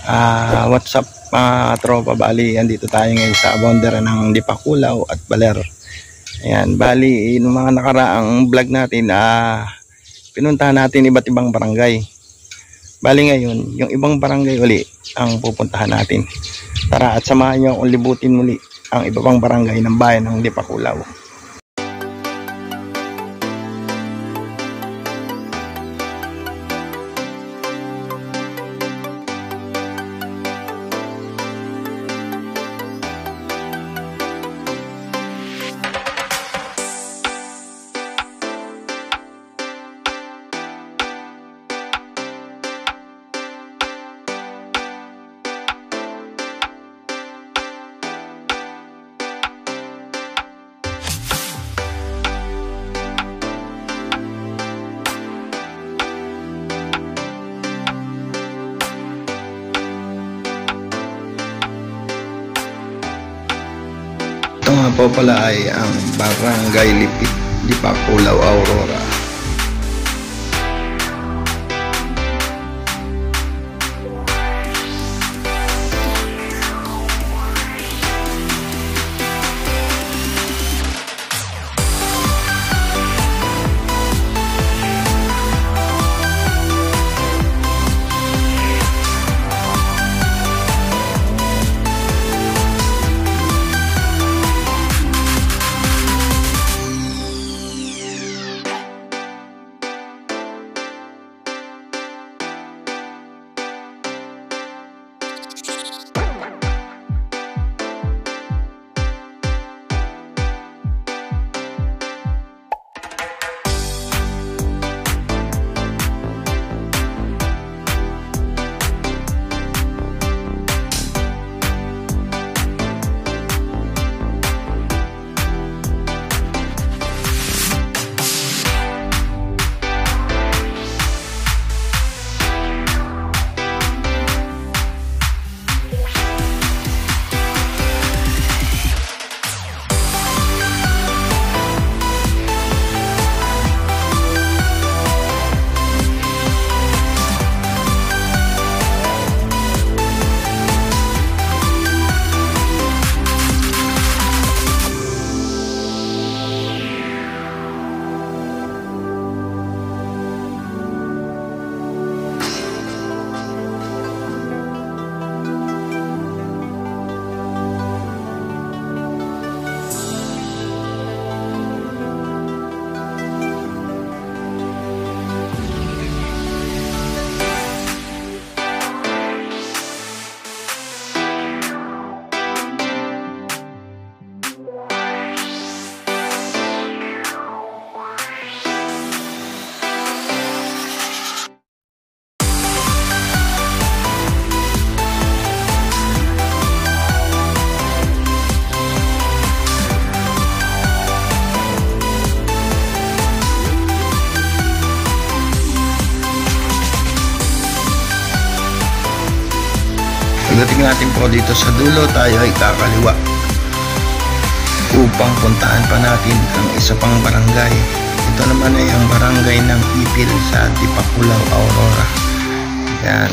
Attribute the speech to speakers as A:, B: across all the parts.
A: What's up tropa, bali andito tayo ngayon sa boundary ng Dipakulaw at Baler. Ayan, bali yung mga nakaraang vlog natin, pinuntahan natin iba't ibang barangay. Bali ngayon, yung ibang barangay uli ang pupuntahan natin. Tara at samahan nyo kung libutin muli ang iba pang barangay ng bayan ng Dipakulaw. Ito nga po pala ay ang Barangay Lipit, Dipakulaw, Aurora. Pagdating natin po dito sa dulo, tayo ay kakaliwa upang puntahan pa natin ang isa pang barangay. Ito naman ay ang barangay ng Ipil sa Dipakulaw, Aurora. Yan.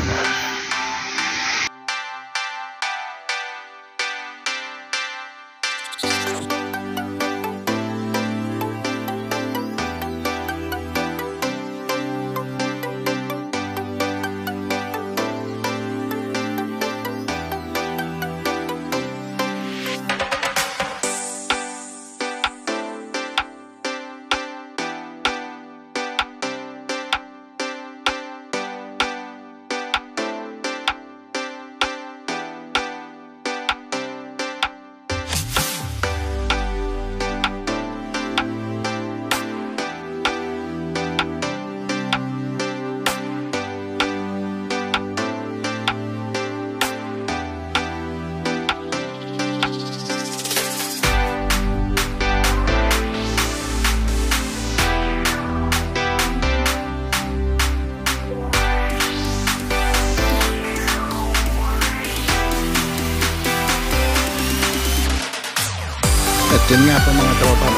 A: At yun nga po mga tropa,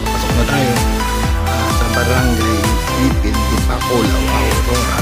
A: pasok na tayo sa Barangay Ipil, Dipakulaw, Aurora.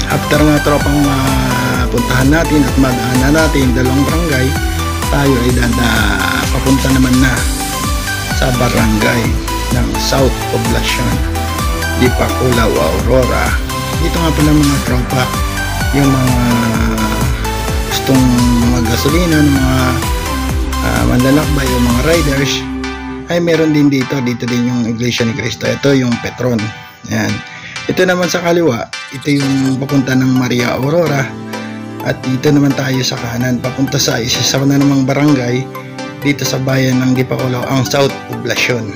A: After nga tropang puntahan natin at madaanan natin dalawang barangay, tayo ay papunta naman na sa barangay ng South Poblacion, Dipakulaw, Aurora. Dito nga pala mga tropa, yung mga gustong maggasolina ng mga manlalakbay o mga riders, ay meron din dito din yung Iglesia ni Cristo. Ito yung Petron. Ayan. Ito naman sa kaliwa, ito yung papunta ng Maria Aurora, at dito naman tayo sa kanan papunta sa isa na namang barangay dito sa bayan ng Dipakulaw, ang South Poblacion.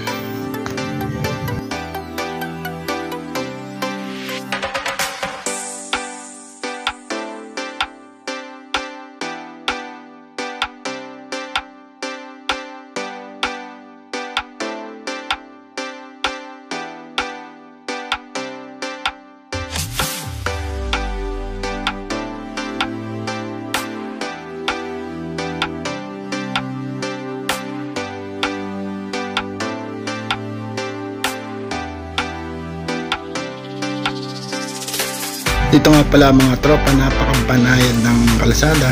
A: Dito nga pala mga tropa, napakabanayad ng kalsada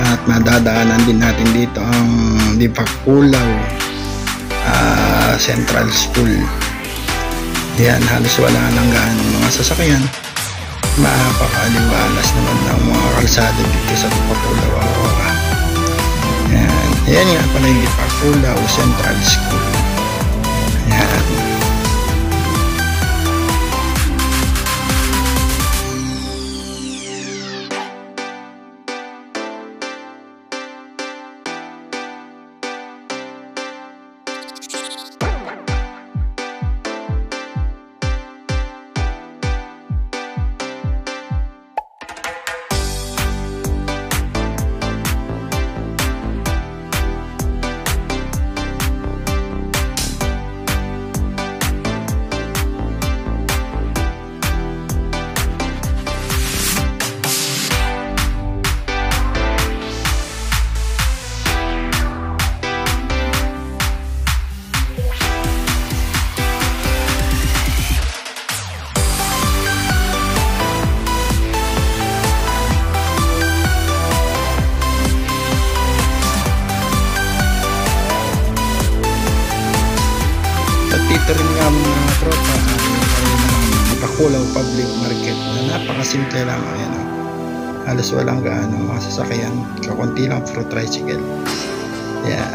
A: at madadaanan din natin dito ang Dipakulaw Central School. Yan, halos wala nang gaano mga sasakyan. Mapakaliwalas naman ng mga kalsada dito sa Dipakulaw, Aurora. Yan nga pala yung Dipakulaw Central School. Yan. Dito rin nga mga tropa ng Dipakulaw Public Market na napakasimple lang. Ayan, halos walang gaano mga sasakyan, kakunti lang for tricycle. Yeah.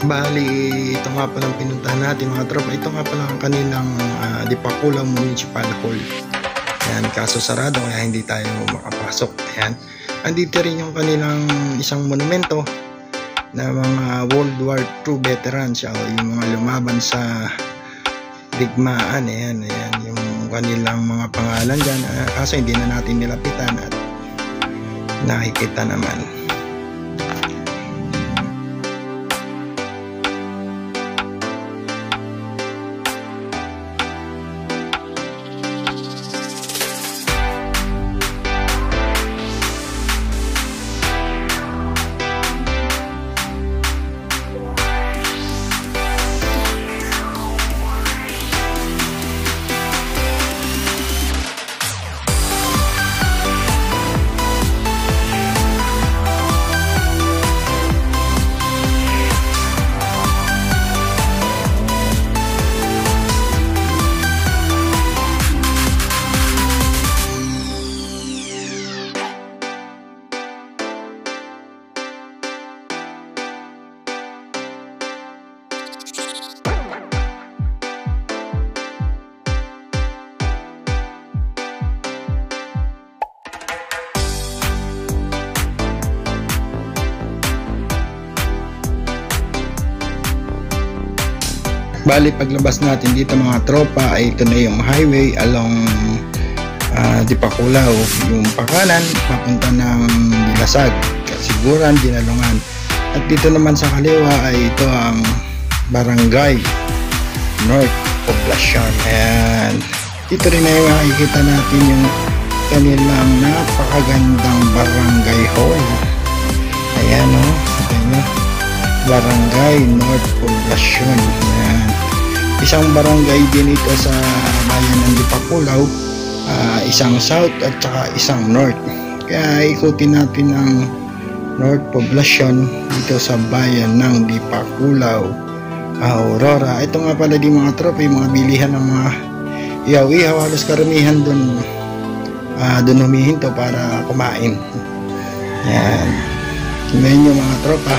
A: Bali, ito nga palang pinuntahan natin mga tropa. Ito nga palang ang kanilang Dipakulaw Municipal Hall. Ayan, kaso sarado kaya hindi tayo makapasok. Ayan, andito rin yung kanilang isang monumento na mga World War II veterans, yung mga lumaban sa digmaan. Ayan, yung kanilang mga pangalan dyan. Kaso hindi na natin nilapitan at nakikita naman. Bali paglabas natin dito mga tropa ay ito na yung highway along Dipakulaw, yung pakanan papunta ng Dilasag, Siguran, Dinalungan. At dito naman sa kaliwa ay ito ang Barangay North Poblacion. Ayan, dito rin ay makikita natin yung kanilang napakagandang barangay hall. Ayan o, Barangay North Poblacion. Ayan, isang barangay din ito sa bayan ng Dipakulaw, isang south at saka isang north. Kaya ikutin natin ang North Poblacion dito sa bayan ng Dipakulaw, Aurora. Ito nga pala di mga tropa, yung mga bilihan ng mga ihaw-ihaw, halos karamihan dun humihinto para kumain. Yan, tingnan nyo mga tropa,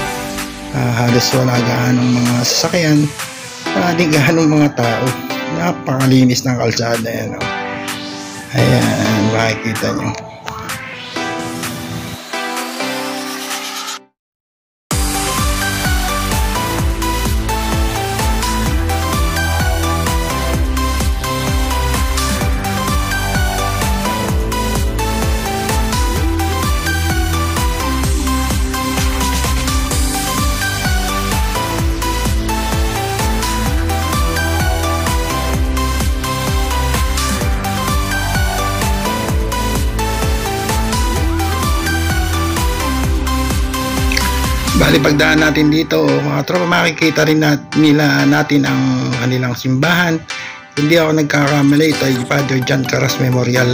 A: halos wala gaanong mga sasakyan, di gaanong mga tao, napakalinis ng kalsada. Yan, oh. Ayan, makikita nyo. Bali pagdaan natin dito mga tropa, makikita rin natin ang kanilang simbahan. Hindi ako nagkakamali, ito ay Father John Caras Memorial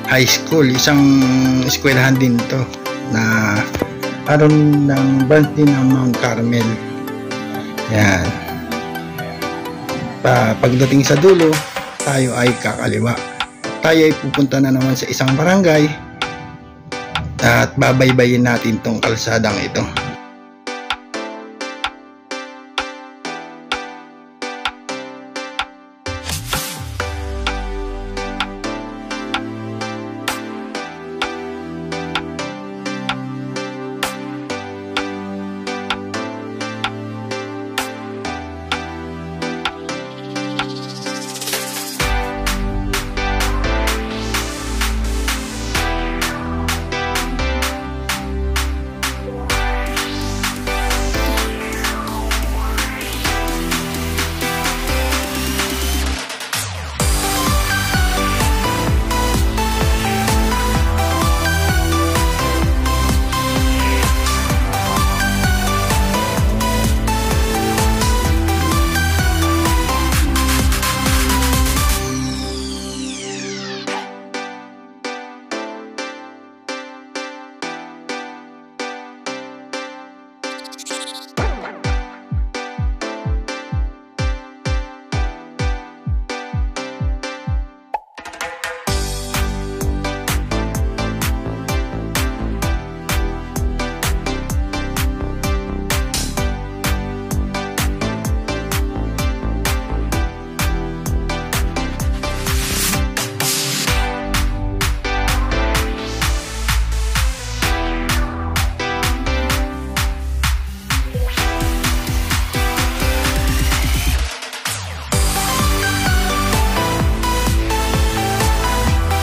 A: High School, isang eskwelahan din to na karon ng branch din ng Mount Carmel. Yan, pagdating sa dulo tayo ay kakaliwa, tayo ay pupunta na naman sa isang barangay at babaybayin natin tong kalsadang ito.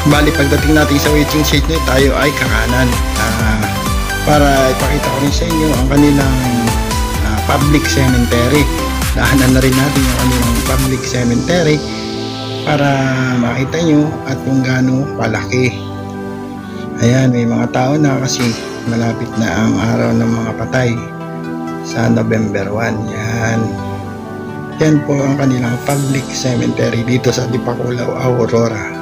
A: Bali pagdating natin sa waiting shed nyo, tayo ay kakanan para ipakita ko rin sa inyo ang kanilang public cemetery. Daanan na rin natin yung kanilang public cemetery para makita nyo at kung gaano palaki. Ayan, may mga tao na kasi malapit na ang araw ng mga patay sa November 1. Yan po ang kanilang public cemetery dito sa Dipakulaw, Aurora.